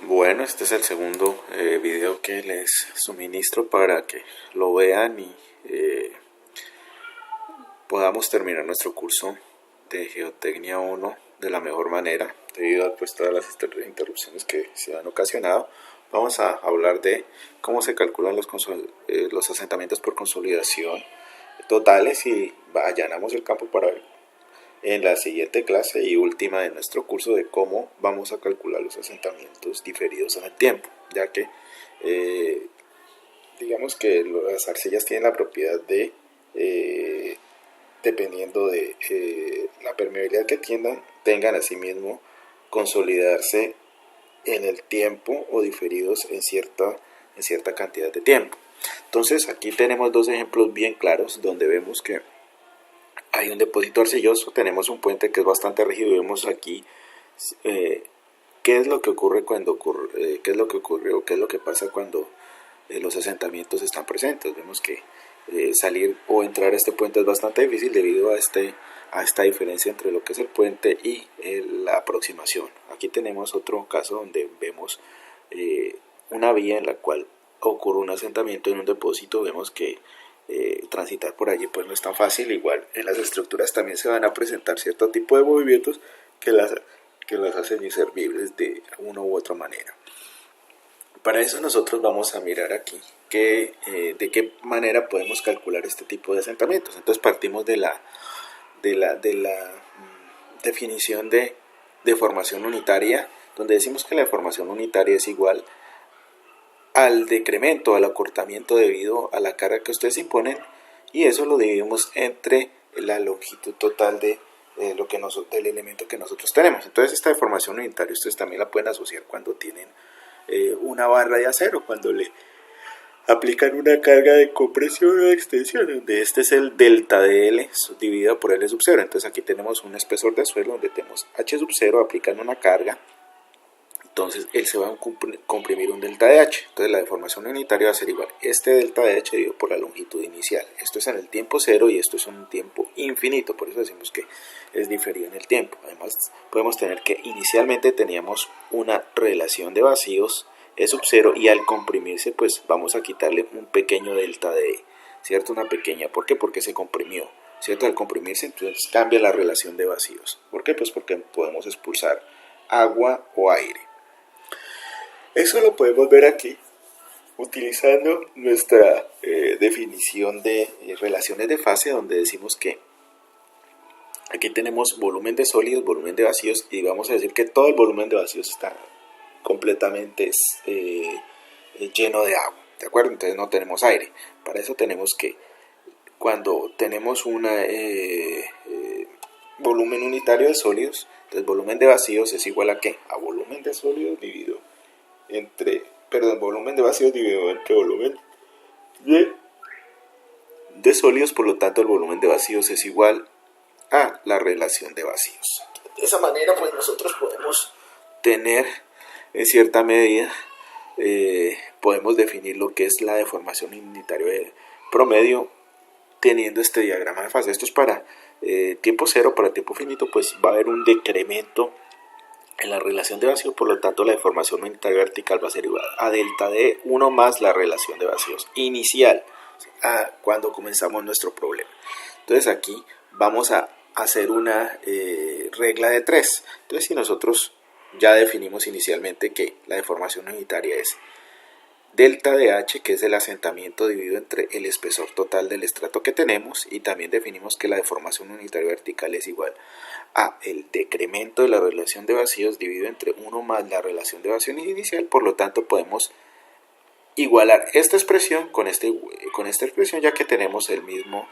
Bueno, este es el segundo video que les suministro para que lo vean y podamos terminar nuestro curso de Geotecnia 1 de la mejor manera, debido a pues, todas las interrupciones que se han ocasionado. Vamos a hablar de cómo se calculan los asentamientos por consolidación totales y allanamos el campo para ver en la siguiente clase y última de nuestro curso de cómo vamos a calcular los asentamientos diferidos en el tiempo, ya que digamos que las arcillas tienen la propiedad de, dependiendo de la permeabilidad que tengan asimismo, consolidarse en el tiempo o diferidos en cierta cantidad de tiempo. Entonces aquí tenemos dos ejemplos bien claros donde vemos que hay un depósito arcilloso, tenemos un puente que es bastante rígido y vemos aquí qué es lo que ocurre qué es lo que ocurre o qué es lo que pasa cuando los asentamientos están presentes. Vemos que salir o entrar a este puente es bastante difícil debido a esta diferencia entre lo que es el puente y la aproximación. Aquí tenemos otro caso donde vemos una vía en la cual ocurre un asentamiento en un depósito. Vemos que transitar por allí pues no es tan fácil. Igual en las estructuras también se van a presentar cierto tipo de movimientos que las hacen inservibles de una u otra manera. Para eso nosotros vamos a mirar aquí de qué manera podemos calcular este tipo de asentamientos. Entonces partimos de la definición de deformación unitaria, donde decimos que la deformación unitaria es igual al decremento, al acortamiento debido a la carga que ustedes imponen, y eso lo dividimos entre la longitud total del elemento que nosotros tenemos. Entonces esta deformación unitaria ustedes también la pueden asociar cuando tienen una barra de acero, cuando le aplican una carga de compresión o de extensión, donde este es el delta de L dividido por L sub 0. Entonces aquí tenemos un espesor de suelo donde tenemos H sub 0, aplican una carga, entonces él se va a comprimir un delta de H. Entonces la deformación unitaria va a ser igual este delta de H dividido por la longitud inicial. Esto es en el tiempo cero y esto es en un tiempo infinito, por eso decimos que es diferido en el tiempo. Además podemos tener que inicialmente teníamos una relación de vacíos E sub 0 y al comprimirse pues vamos a quitarle un pequeño delta de E, ¿cierto? Una pequeña, ¿por qué? Porque se comprimió, ¿cierto? Al comprimirse entonces cambia la relación de vacíos. ¿Por qué? Pues porque podemos expulsar agua o aire. Eso lo podemos ver aquí utilizando nuestra definición de relaciones de fase, donde decimos que aquí tenemos volumen de sólidos, volumen de vacíos, y vamos a decir que todo el volumen de vacíos está completamente lleno de agua, ¿de acuerdo? Entonces no tenemos aire. Para eso tenemos que, cuando tenemos un volumen unitario de sólidos, entonces volumen de vacíos es igual a ¿qué? A volumen de sólidos dividido volumen de vacíos dividido entre volumen de sólidos. Por lo tanto el volumen de vacíos es igual a la relación de vacíos. De esa manera pues nosotros podemos tener en cierta medida podemos definir lo que es la deformación unitaria de promedio teniendo este diagrama de fase. Esto es para tiempo cero. Para tiempo finito pues va a haber un decremento en la relación de vacíos, por lo tanto la deformación unitaria vertical va a ser igual a delta de 1 más la relación de vacíos inicial a cuando comenzamos nuestro problema. Entonces aquí vamos a hacer una regla de 3. Entonces si nosotros ya definimos inicialmente que la deformación unitaria es delta de H, que es el asentamiento dividido entre el espesor total del estrato que tenemos, y también definimos que la deformación unitaria vertical es igual a el decremento de la relación de vacíos dividido entre 1 más la relación de vacíos inicial. Por lo tanto podemos igualar esta expresión con esta expresión, ya que tenemos el mismo,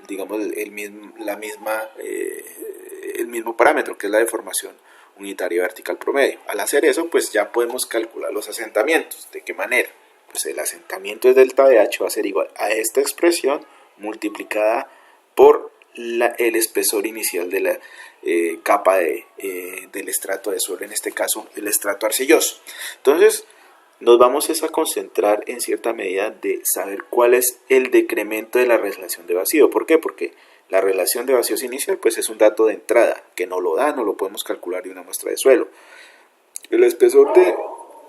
digamos, el mismo parámetro, que es la deformación unitaria vertical promedio. Al hacer eso pues ya podemos calcular los asentamientos. ¿De qué manera? Pues el asentamiento de delta de H va a ser igual a esta expresión multiplicada por el espesor inicial de la capa del estrato de suelo, en este caso el estrato arcilloso. Entonces nos vamos a concentrar en cierta medida de saber cuál es el decremento de la relación de vacío. ¿Por qué? Porque la relación de vacíos inicial pues es un dato de entrada que no lo podemos calcular de una muestra de suelo. El espesor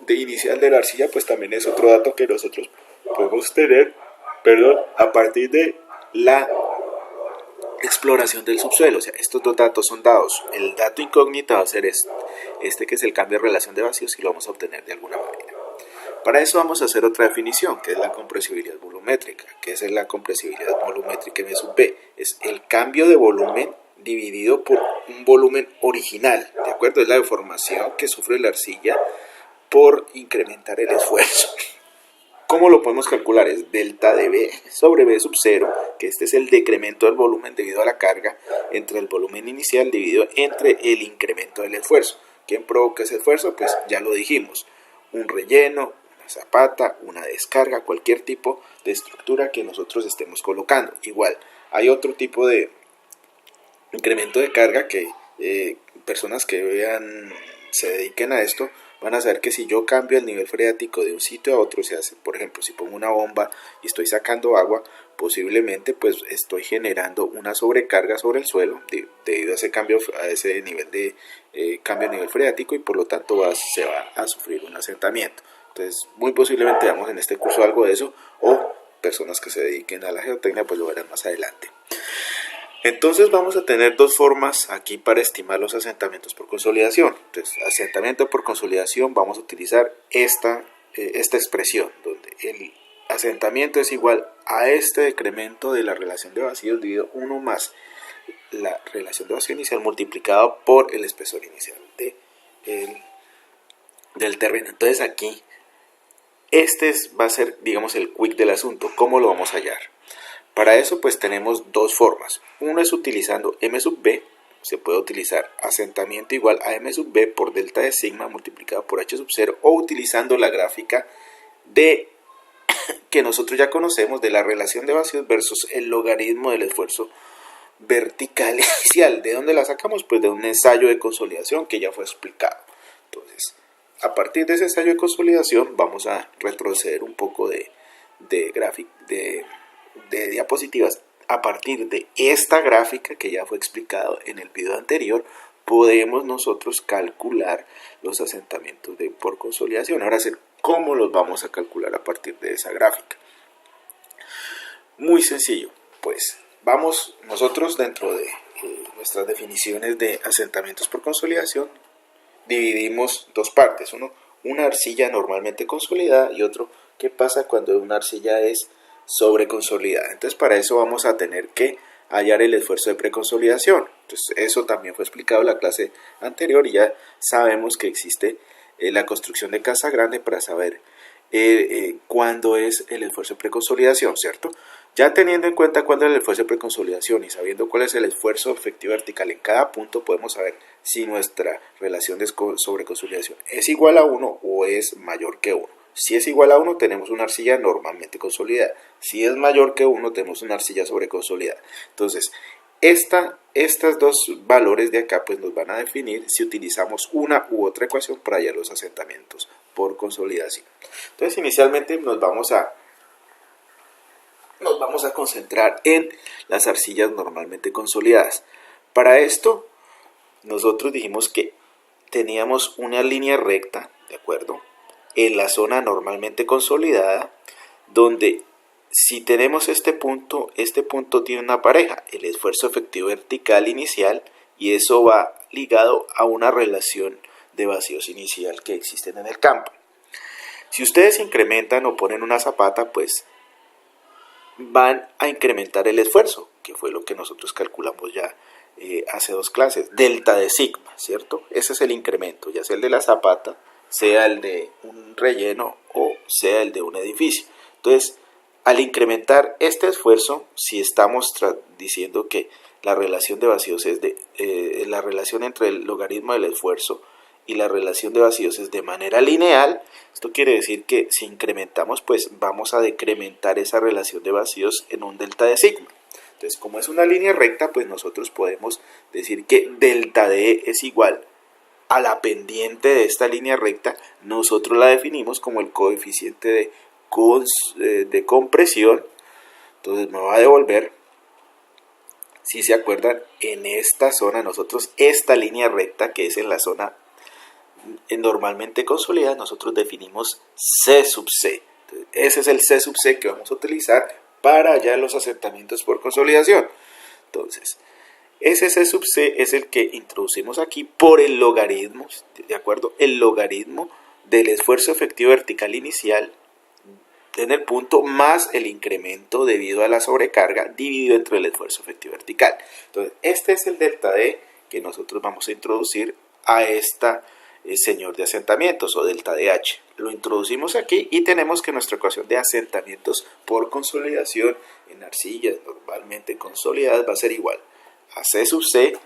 de inicial de la arcilla, pues también es otro dato que nosotros podemos tener, perdón, a partir de la exploración del subsuelo. O sea, estos dos datos son dados. El dato incógnito va a ser este que es el cambio de relación de vacíos, y lo vamos a obtener de alguna manera. Para eso vamos a hacer otra definición, que es la compresibilidad volumétrica. ¿Qué es la compresibilidad volumétrica M sub B? Es el cambio de volumen dividido por un volumen original, ¿de acuerdo? Es la deformación que sufre la arcilla por incrementar el esfuerzo. ¿Cómo lo podemos calcular? Es delta de B sobre B sub 0, que este es el decremento del volumen debido a la carga, entre el volumen inicial dividido entre el incremento del esfuerzo. ¿Quién provoca ese esfuerzo? Pues ya lo dijimos, un relleno, una zapata, una descarga, cualquier tipo de estructura que nosotros estemos colocando. Igual, hay otro tipo de incremento de carga que personas que se dediquen a esto van a saber que si yo cambio el nivel freático de un sitio a otro, se hace, por ejemplo, si pongo una bomba y estoy sacando agua, posiblemente pues estoy generando una sobrecarga sobre el suelo debido a ese cambio, a ese nivel de cambio de nivel freático, y por lo tanto se va a sufrir un asentamiento. Entonces, muy posiblemente veamos en este curso algo de eso, o personas que se dediquen a la geotecnia pues lo verán más adelante. Entonces vamos a tener dos formas aquí para estimar los asentamientos por consolidación. Entonces, asentamiento por consolidación, vamos a utilizar esta expresión, donde el asentamiento es igual a este decremento de la relación de vacíos dividido 1 más la relación de vacío inicial multiplicado por el espesor inicial del terreno. Entonces aquí, va a ser, digamos, el quick del asunto. ¿Cómo lo vamos a hallar? Para eso pues tenemos dos formas. Uno es utilizando M sub B. Se puede utilizar asentamiento igual a M sub B por delta de sigma multiplicado por H sub 0, o utilizando la gráfica que nosotros ya conocemos de la relación de vacíos versus el logaritmo del esfuerzo vertical inicial. ¿De dónde la sacamos? Pues de un ensayo de consolidación que ya fue explicado. Entonces, a partir de ese ensayo de consolidación vamos a retroceder un poco de diapositivas. A partir de esta gráfica que ya fue explicado en el video anterior, podemos nosotros calcular los asentamientos por consolidación. Ahora, ¿cómo los vamos a calcular a partir de esa gráfica? Muy sencillo, pues vamos nosotros dentro de nuestras definiciones de asentamientos por consolidación, dividimos dos partes. Uno, una arcilla normalmente consolidada, y otro, ¿qué pasa cuando una arcilla es sobreconsolidada? Entonces, para eso vamos a tener que hallar el esfuerzo de preconsolidación. Entonces, eso también fue explicado en la clase anterior, y ya sabemos que existe la construcción de casa grande para saber cuándo es el esfuerzo de preconsolidación, ¿cierto? Ya teniendo en cuenta cuándo es el esfuerzo de preconsolidación y sabiendo cuál es el esfuerzo efectivo vertical en cada punto, podemos saber si nuestra relación de sobreconsolidación es igual a 1 o es mayor que 1. Si es igual a 1, tenemos una arcilla normalmente consolidada. Si es mayor que 1, tenemos una arcilla sobreconsolidada. Entonces, estas dos valores de acá pues nos van a definir si utilizamos una u otra ecuación para hallar los asentamientos por consolidación. Entonces, inicialmente nos vamos a concentrar en las arcillas normalmente consolidadas. Para esto, nosotros dijimos que teníamos una línea recta, ¿de acuerdo?, en la zona normalmente consolidada, donde si tenemos este punto tiene una pareja, el esfuerzo efectivo vertical inicial, y eso va ligado a una relación de vacíos inicial que existen en el campo. Si ustedes incrementan o ponen una zapata, pues van a incrementar el esfuerzo, que fue lo que nosotros calculamos ya hace dos clases, delta de sigma, ¿cierto? Ese es el incremento, ya sea el de la zapata, sea el de un relleno o sea el de un edificio. Entonces, al incrementar este esfuerzo, si estamos diciendo que la relación de vacíos es la relación entre el logaritmo del esfuerzo y la relación de vacíos es de manera lineal, esto quiere decir que si incrementamos, pues vamos a decrementar esa relación de vacíos en un delta de sigma. Entonces, como es una línea recta, pues nosotros podemos decir que delta D es igual a la pendiente de esta línea recta. Nosotros la definimos como el coeficiente de compresión. Entonces me va a devolver, si se acuerdan, en esta zona nosotros, esta línea recta que es en la zona normalmente consolidadas, nosotros definimos C sub C. Entonces, ese es el C sub C que vamos a utilizar para hallar los asentamientos por consolidación. Entonces, ese C sub C es el que introducimos aquí por el logaritmo, ¿de acuerdo? El logaritmo del esfuerzo efectivo vertical inicial en el punto más el incremento debido a la sobrecarga dividido entre el esfuerzo efectivo vertical. Entonces, este es el delta D que nosotros vamos a introducir a esta señor de asentamientos o delta DH. Lo introducimos aquí y tenemos que nuestra ecuación de asentamientos por consolidación en arcillas normalmente consolidadas va a ser igual a C sub C,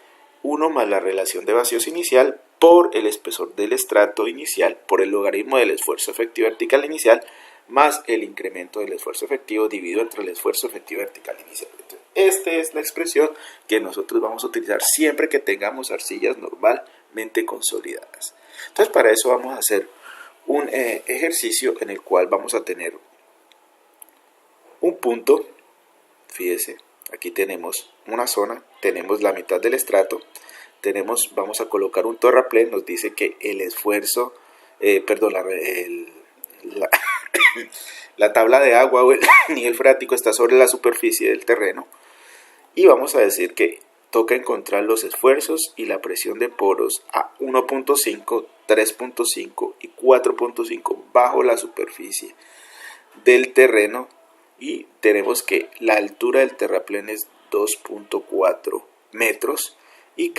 1 más la relación de vacíos inicial por el espesor del estrato inicial por el logaritmo del esfuerzo efectivo vertical inicial más el incremento del esfuerzo efectivo dividido entre el esfuerzo efectivo vertical inicial. Entonces, esta es la expresión que nosotros vamos a utilizar siempre que tengamos arcillas normalmente consolidadas. Entonces, para eso vamos a hacer un ejercicio en el cual vamos a tener un punto. Fíjese, aquí tenemos una zona, tenemos la mitad del estrato, vamos a colocar un terraplén, nos dice que el esfuerzo, la tabla de agua o el nivel freático está sobre la superficie del terreno y vamos a decir que toca encontrar los esfuerzos y la presión de poros a 1.5, 3.5 y 4.5 bajo la superficie del terreno y tenemos que la altura del terraplén es 2.4 metros y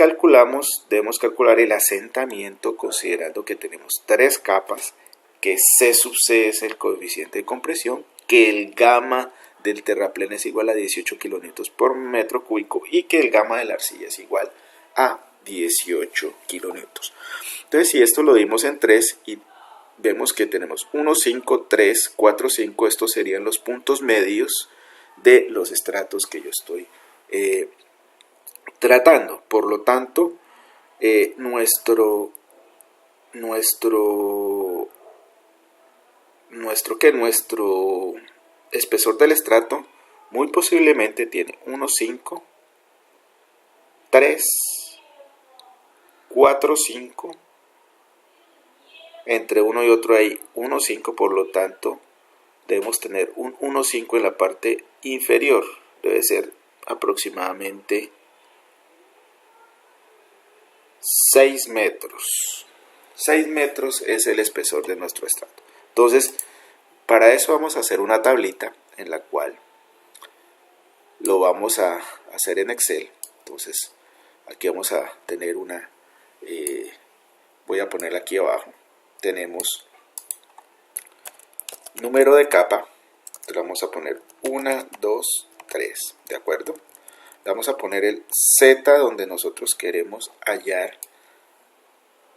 debemos calcular el asentamiento considerando que tenemos 3 capas, que C sub C es el coeficiente de compresión, que el gamma del terraplén es igual a 18 kilonewtons por metro cúbico y que el gamma de la arcilla es igual a 18 kilonewtons. Entonces, si esto lo dimos en 3 y vemos que tenemos 1, 5, 3, 4, 5, estos serían los puntos medios de los estratos que yo estoy tratando. Por lo tanto, nuestro espesor del estrato muy posiblemente tiene 1, 5, 3, 4, 5, entre uno y otro hay 1, 5, por lo tanto debemos tener un 1, 5 en la parte inferior, debe ser aproximadamente 6 metros. 6 metros es el espesor de nuestro estrato. Entonces, para eso vamos a hacer una tablita en la cual lo vamos a hacer en Excel. Entonces, aquí vamos a tener voy a poner aquí abajo. Tenemos número de capa. Le vamos a poner 1, 2, 3. ¿De acuerdo? Le vamos a poner el Z donde nosotros queremos hallar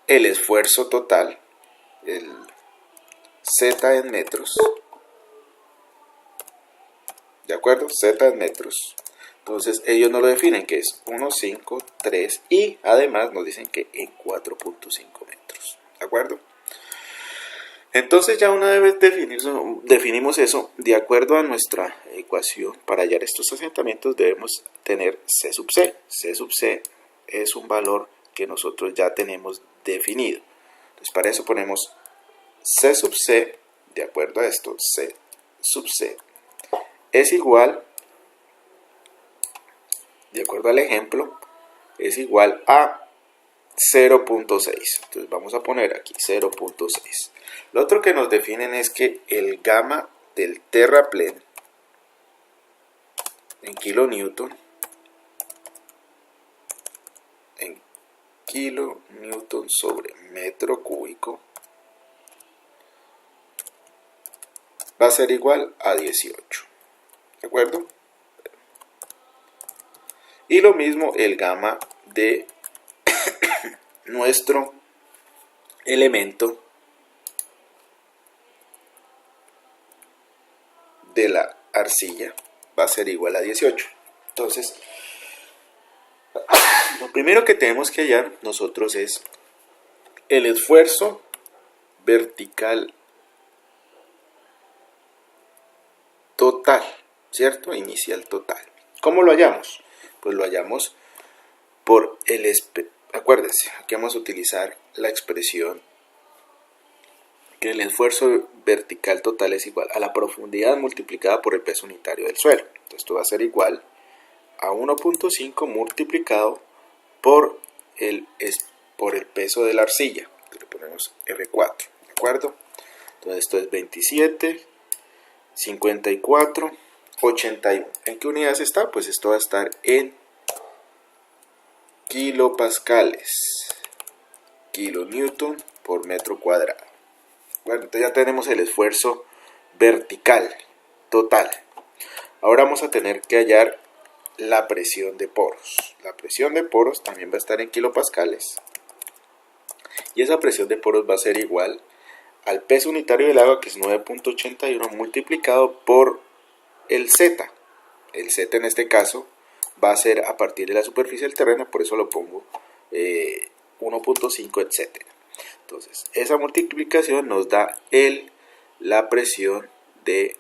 el esfuerzo total. El Z en metros. ¿De acuerdo? Z en metros. Entonces ellos nos lo definen que es 1, 5, 3 y además nos dicen que en 4.5 metros. ¿De acuerdo? Entonces ya una vez definimos eso, de acuerdo a nuestra ecuación para hallar estos asentamientos debemos tener C sub C. C sub C es un valor que nosotros ya tenemos definido. Entonces para eso ponemos C sub C, de acuerdo a esto, C sub C es igual, de acuerdo al ejemplo, es igual a 0.6. Entonces vamos a poner aquí 0.6. Lo otro que nos definen es que el gamma del terraplén en kilonewton sobre metro cúbico va a ser igual a 18. ¿De acuerdo? Y lo mismo el gamma de nuestro elemento de la arcilla va a ser igual a 18. Entonces, lo primero que tenemos que hallar nosotros es el esfuerzo vertical total, ¿cierto? Inicial total. ¿Cómo lo hallamos? Pues lo hallamos por acuérdense, aquí vamos a utilizar la expresión que el esfuerzo vertical total es igual a la profundidad multiplicada por el peso unitario del suelo. Entonces esto va a ser igual a 1.5 multiplicado por el peso de la arcilla. Le ponemos F4, ¿de acuerdo? Entonces esto es 27, 54, 81. ¿En qué unidades está? Pues esto va a estar en kilopascales, kilonewton por metro cuadrado. Bueno, entonces ya tenemos el esfuerzo vertical total. Ahora vamos a tener que hallar la presión de poros. La presión de poros también va a estar en kilopascales. Y esa presión de poros va a ser igual al peso unitario del agua, que es 9.81, multiplicado por el Z. El Z en este caso va a ser a partir de la superficie del terreno, por eso lo pongo 1.5, etc. Entonces, esa multiplicación nos da la presión de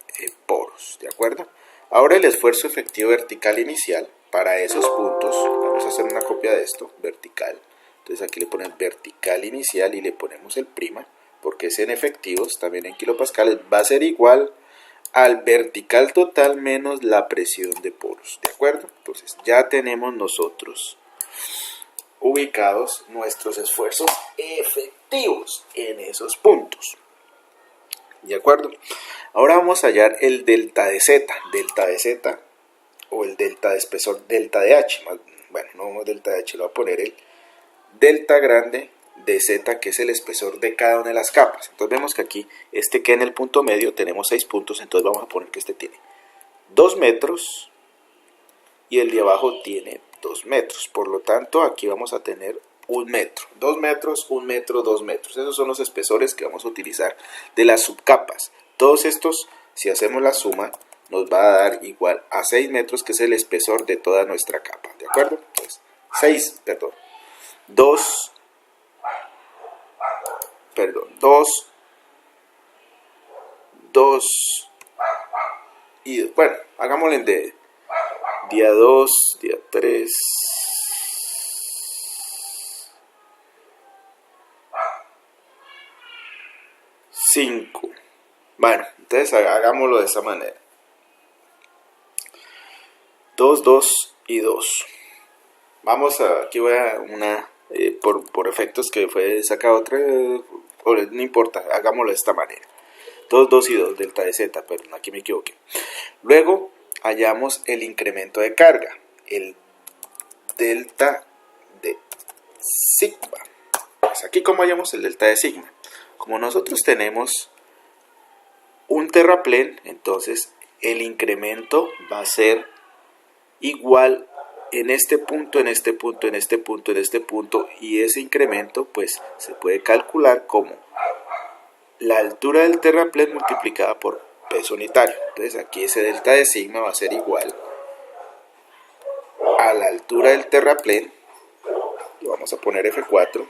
poros, ¿de acuerdo? Ahora el esfuerzo efectivo vertical inicial para esos puntos, vamos a hacer una copia de esto, vertical. Entonces aquí le ponen vertical inicial y le ponemos el prima, porque es en efectivos, también en kilopascales, va a ser igual al vertical total menos la presión de poros, ¿de acuerdo? Entonces ya tenemos nosotros ubicados nuestros esfuerzos efectivos en esos puntos, ¿de acuerdo? Ahora vamos a hallar el delta de Z o el delta de espesor, delta de H, bueno, no delta de H, le voy a poner el delta grande de Z, que es el espesor de cada una de las capas. Entonces vemos que aquí que en el punto medio tenemos 6 puntos, entonces vamos a poner que tiene 2 metros y el de abajo tiene 2 metros, por lo tanto aquí vamos a tener 1 metro, 2 metros, 1 metro, 2 metros. Esos son los espesores que vamos a utilizar de las subcapas. Todos estos, si hacemos la suma, nos va a dar igual a 6 metros, que es el espesor de toda nuestra capa, ¿de acuerdo? Entonces, 2 y bueno, hagámoslo en D. Día 2, día 3, 5. Bueno, entonces hagámoslo de esa manera. 2, 2 y 2. Vamos a, aquí voy a una, por efectos que fue sacado otra, no importa, hagámoslo de esta manera. 2, 2 y 2, delta de Z, perdón, aquí me equivoqué. Luego hallamos el incremento de carga, el delta de sigma. Pues aquí, ¿cómo hallamos el delta de sigma? Como nosotros tenemos un terraplén, entonces el incremento va a ser igual en este punto, en este punto, en este punto, en este punto, y ese incremento pues se puede calcular como la altura del terraplén multiplicada por peso unitario. Entonces aquí ese delta de sigma va a ser igual a la altura del terraplén, y vamos a poner F4,